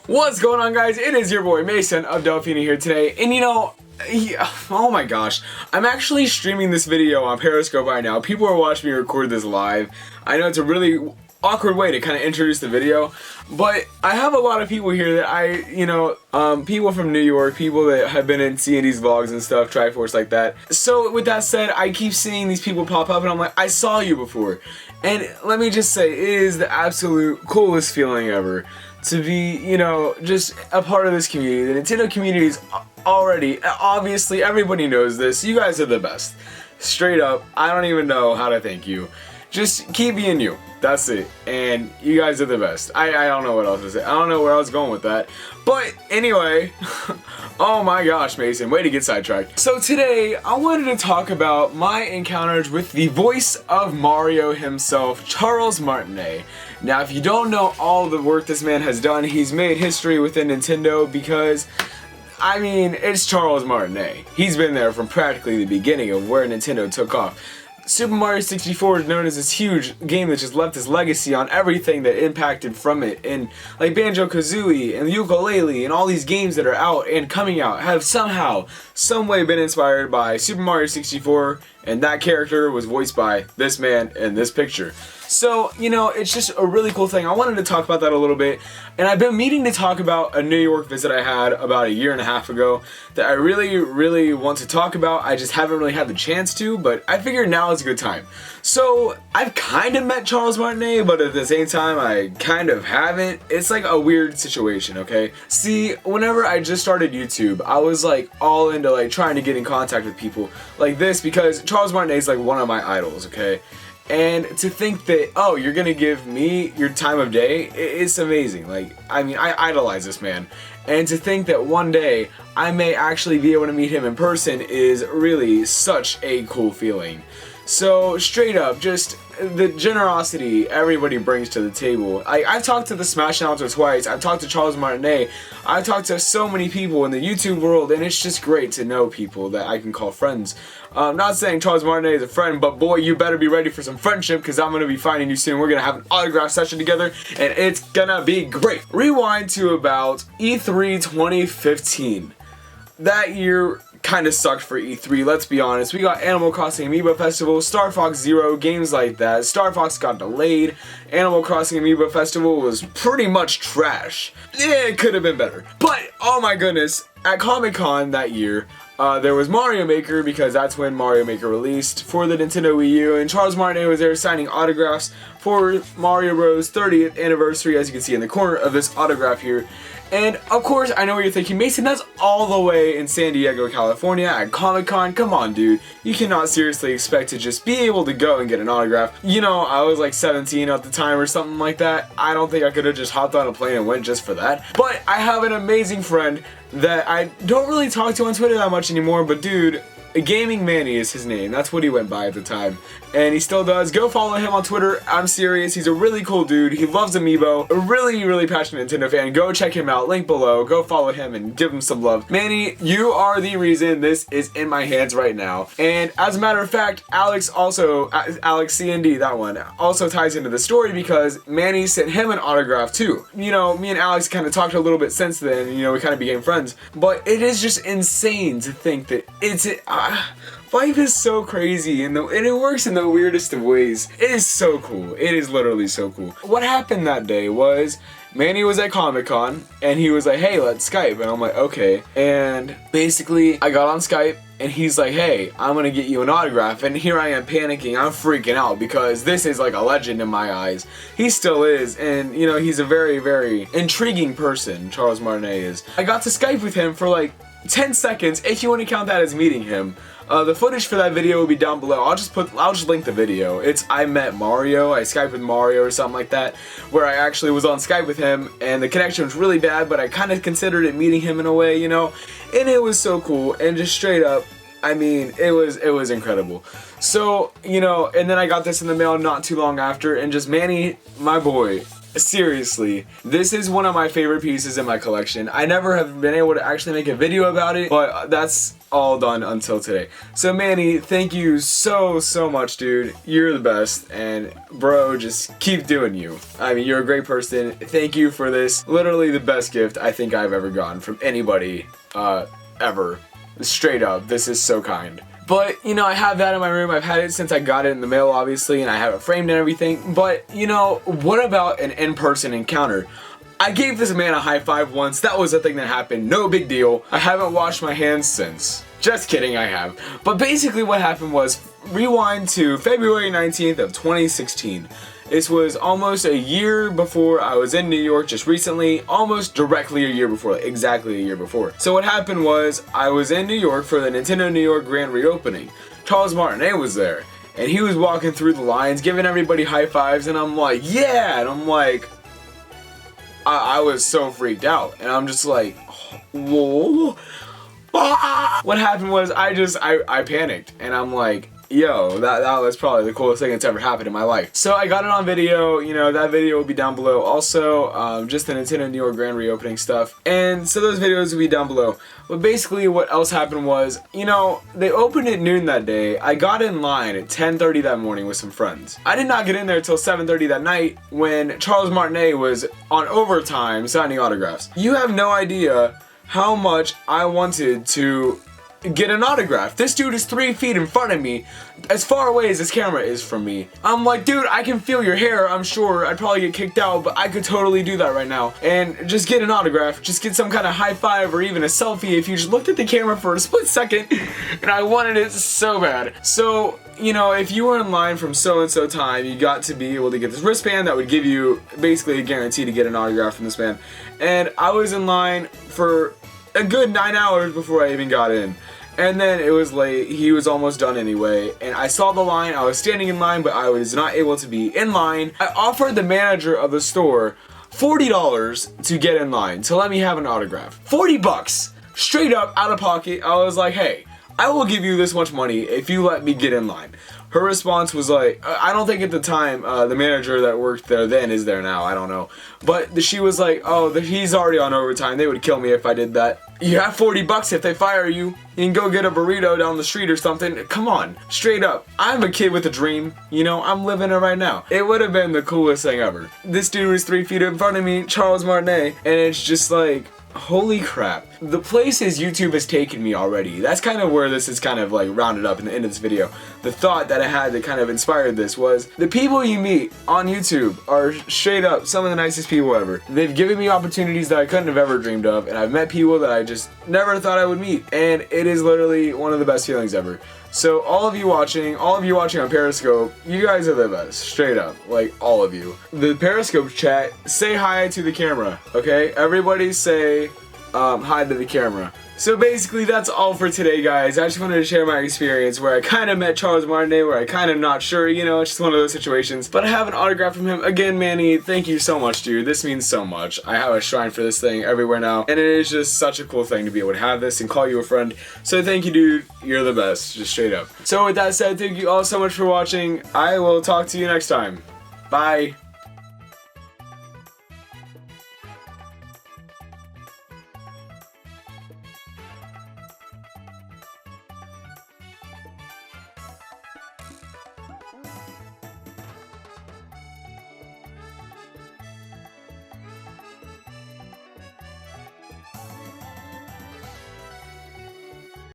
What's going on, guys? It is your boy Mason of Delphina here today, and oh my gosh, I'm actually streaming this video on Periscope right now. People are watching me record this live. I know it's a really awkward way to kind of introduce the video, but I have a lot of people here that people from New York, people that have been in C&D's vlogs and stuff, Triforce like that. So with that said, I keep seeing these people pop up and I'm like, I saw you before. And let me just say, it is the absolute coolest feeling ever to be, just a part of this community. The Nintendo community is already, obviously everybody knows this, you guys are the best. Straight up, I don't even know how to thank you. Just keep being you. That's it. And you guys are the best. I don't know what else to say. I don't know where I was going with that. But anyway, oh my gosh, Mason, way to get sidetracked. So today, I wanted to talk about my encounters with the voice of Mario himself, Charles Martinet. Now, if you don't know all the work this man has done, he's made history within Nintendo because, I mean, it's Charles Martinet. He's been there from practically the beginning of where Nintendo took off. Super Mario 64 is known as this huge game that just left his legacy on everything that impacted from it, and like Banjo-Kazooie and Ukulele and all these games that are out and coming out have somehow, some way been inspired by Super Mario 64, and that character was voiced by this man in this picture. So, it's just a really cool thing. I wanted to talk about that a little bit, and I've been meaning to talk about a New York visit I had about a year and a half ago that I really want to talk about. I just haven't really had the chance to, but I figured now is a good time. So, I've kind of met Charles Martinet, but at the same time, I kind of haven't. It's like a weird situation, okay? See, whenever I just started YouTube, I was like all into like trying to get in contact with people like this because Charles Martinet is like one of my idols, okay? And to think that, oh, you're gonna give me your time of day, it's amazing. Like, I mean, I idolize this man. And to think that one day I may actually be able to meet him in person is really such a cool feeling. So, straight up, just the generosity everybody brings to the table. I've talked to the Smash announcer twice, I've talked to Charles Martinet, I've talked to so many people in the YouTube world, and it's just great to know people that I can call friends. Not saying Charles Martinet is a friend, but boy, you better be ready for some friendship, because I'm going to be finding you soon. We're going to have an autograph session together, and it's gonna be great. Rewind to about E3 2015. That year kind of sucked for E3, let's be honest. We got Animal Crossing Amiibo Festival, Star Fox Zero, games like that. Star Fox got delayed. Animal Crossing Amiibo Festival was pretty much trash. It could have been better. But, oh my goodness, at Comic-Con that year, there was Mario Maker, because that's when Mario Maker released for the Nintendo Wii U, and Charles Martinet was there signing autographs for Mario Bros. 30th anniversary, as you can see in the corner of this autograph here. And of course, I know what you're thinking, Mason, that's all the way in San Diego, California at Comic-Con. Come on, dude. You cannot seriously expect to just be able to go and get an autograph. I was like 17 at the time or something like that. I don't think I could have just hopped on a plane and went just for that. But I have an amazing friend that I don't really talk to on Twitter that much anymore, but dude, Gaming Manny is his name. That's what he went by at the time. And he still does. Go follow him on Twitter. I'm serious. He's a really cool dude. He loves Amiibo. A really passionate Nintendo fan. Go check him out. Link below. Go follow him and give him some love. Manny, you are the reason this is in my hands right now. And as a matter of fact, Alex C&D, that one, also ties into the story because Manny sent him an autograph too. Me and Alex kind of talked a little bit since then. We kind of became friends. But it is just insane to think that life is so crazy and it works in the weirdest of ways. It is so cool. It is literally so cool. What happened that day was Manny was at Comic-Con and he was like, hey, let's Skype. And I'm like, okay. And basically I got on Skype and he's like, hey, I'm gonna get you an autograph. And here I am panicking. I'm freaking out because this is like a legend in my eyes. He still is. And he's a very intriguing person, Charles Martinet is. I got to Skype with him for like 10 seconds, if you want to count that as meeting him. The footage for that video will be down below. I'll just link the video. It's I met Mario, I Skyped with Mario or something like that, where I actually was on Skype with him, and the connection was really bad, but I kind of considered it meeting him in a way, and it was so cool, and just straight up, I mean, it was incredible. So, and then I got this in the mail not too long after, and just Manny, my boy, seriously, this is one of my favorite pieces in my collection. I never have been able to actually make a video about it, but that's all done until today. So Manny, thank you so much, dude. You're the best, and bro, just keep doing you. I mean, you're a great person. Thank you for this. Literally the best gift I think I've ever gotten from anybody, ever. Straight up, this is so kind. But, you know, I have that in my room. I've had it since I got it in the mail, obviously, and I have it framed and everything. But, you know, what about an in-person encounter? I gave this man a high five once. That was a thing that happened. No big deal. I haven't washed my hands since. Just kidding, I have. But basically what happened was, rewind to February 19th of 2016. This was almost a year before I was in New York just recently, almost directly a year before, like exactly a year before. So what happened was, I was in New York for the Nintendo New York grand reopening. Charles Martinet was there, and he was walking through the lines, giving everybody high fives, and I'm like, yeah, and I'm like, I was so freaked out, and I'm just like, whoa. What happened was, I panicked, and I'm like, yo, that was probably the coolest thing that's ever happened in my life. So I got it on video, you know, that video will be down below. Also, just the Nintendo New York grand reopening stuff. And so those videos will be down below. But basically what else happened was, you know, they opened at noon that day. I got in line at 10:30 that morning with some friends. I did not get in there till 7:30 that night when Charles Martinet was on overtime signing autographs. You have no idea how much I wanted to get an autograph. This dude is 3 feet in front of me, as far away as this camera is from me. I'm like, dude, I can feel your hair. I'm sure I'd probably get kicked out, but I could totally do that right now. And just get an autograph, just get some kind of high five or even a selfie if you just looked at the camera for a split second. And I wanted it so bad. So, you know, if you were in line from so-and-so time, you got to be able to get this wristband that would give you basically a guarantee to get an autograph from this man. And I was in line for a good 9 hours before I even got in. And then it was late, he was almost done anyway, and I saw the line, I was standing in line, but I was not able to be in line. I offered the manager of the store $40 to get in line, to let me have an autograph. 40 bucks, straight up, out of pocket. I was like, hey, I will give you this much money if you let me get in line. Her response was like, I don't think at the time, the manager that worked there then is there now, I don't know. But she was like, oh, he's already on overtime, they would kill me if I did that. You have 40 bucks if they fire you. You can go get a burrito down the street or something. Come on, straight up. I'm a kid with a dream, you know, I'm living it right now. It would have been the coolest thing ever. This dude was 3 feet in front of me, Charles Martinet, and it's just like, holy crap. The places YouTube has taken me already, that's kind of where this is kind of like rounded up in the end of this video. The thought that I had that kind of inspired this was, the people you meet on YouTube are straight up some of the nicest people ever. They've given me opportunities that I couldn't have ever dreamed of, and I've met people that I just never thought I would meet, and it is literally one of the best feelings ever. So all of you watching on Periscope, you guys are the best, straight up, like all of you. The Periscope chat, say hi to the camera, okay? Everybody say hi to the camera. So basically that's all for today, guys. I just wanted to share my experience where I kind of met Charles Martinet, where I kind of not sure, you know, it's just one of those situations. But I have an autograph from him. Again, Manny, thank you so much, dude. This means so much. I have a shrine for this thing everywhere now, and it is just such a cool thing to be able to have this and call you a friend. So thank you, dude. You're the best, just straight up. So with that said, thank you all so much for watching. I will talk to you next time. Bye.